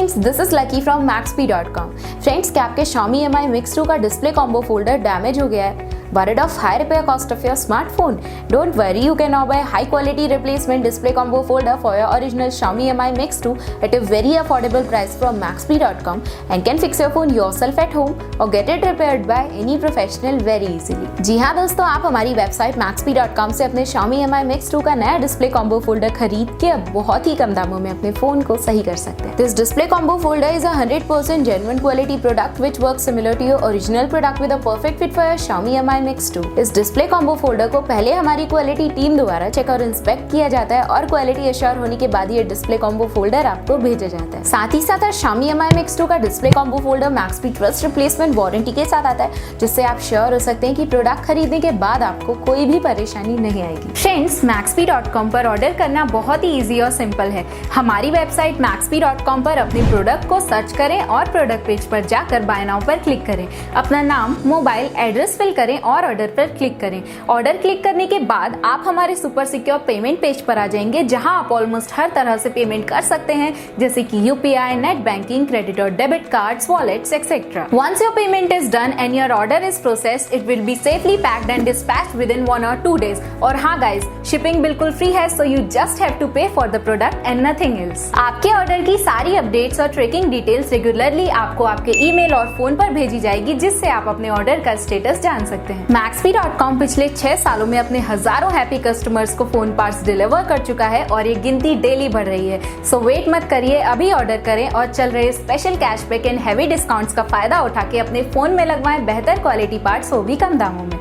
Friends, this is lucky from Maxbhi.com। Friends, क्या आपके Xiaomi Mi Mix 2 का display combo folder damage हो गया है? Worried of high repair cost of your smartphone? Don't worry, you can now buy high quality replacement display combo folder for your original Xiaomi Mi Mix 2 at a very affordable price from Maxbhi.com and can fix your phone yourself at home or get it repaired by any professional very easily। जी हाँ दोस्तों, आप हमारी website Maxbhi.com से अपने Xiaomi Mi Mix 2 का नया display combo folder खरीद के अब बहुत ही कम दामों में अपने फोन को सही कर सकते हैं। This display combo folder is a 100% genuine quality product which works similar to your original product with a perfect fit for your Xiaomi Mi Mix 2। इस डिस्प्ले कॉम्बो फोल्डर को पहले हमारी क्वालिटी टीम द्वारा चेक और inspect किया जाता है और क्वालिटी एश्योर होने के बाद ये डिस्प्ले कॉम्बो फोल्डर आपको भेजा जाता है। साथ ही साथ Xiaomi Mi Mix 2 का display combo folder Maxbhi trust replacement warranty के साथ आता है, जिससे आप श्योर हो सकते हैं कि प्रोडक्ट खरीदने के बाद आपको कोई भी परेशानी नहीं आएगी। फ्रेंड्स, Maxbhi.com पर ऑर्डर करना बहुत ही इजी और सिंपल है। हमारी वेबसाइट Maxbhi.com पर अपने प्रोडक्ट को सर्च करें और प्रोडक्ट पेज पर जाकर बाय नाउ पर क्लिक करें। अपना नाम, मोबाइल, एड्रेस फिल करें और ऑर्डर पर क्लिक करें। ऑर्डर क्लिक करने के बाद आप हमारे सुपर सिक्योर पेमेंट पेज पर आ जाएंगे, जहां आप ऑलमोस्ट हर तरह से पेमेंट कर सकते हैं, जैसे कि यूपीआई, नेट बैंकिंग, क्रेडिट और debit cards, wallets etcetera. Once your payment is done and your order is processed, it will be safely packed and dispatched within 1 or 2 days। और हाँ गाइज, शिपिंग बिल्कुल free है, so you just have to pay for the product and nothing else. आपके order की सारी updates और tracking details regularly आपको आपके ईमेल और फोन पर भेजी जाएगी, जिससे आप अपने ऑर्डर का स्टेटस जान सकते हैं। Maxbhi.com पिछले 6 सालों में अपने हजारों हैप्पी कस्टमर्स को फोन पार्ट्स डिलीवर कर चुका है और ये गिनती डेली बढ़ रही है। सो वेट मत करिए, अभी ऑर्डर करें और चल रहे special cashback and heavy discounts का फायदा उठा के अपने फोन में लगवाएं बेहतर क्वालिटी पार्ट्स, वो भी कम दामों में।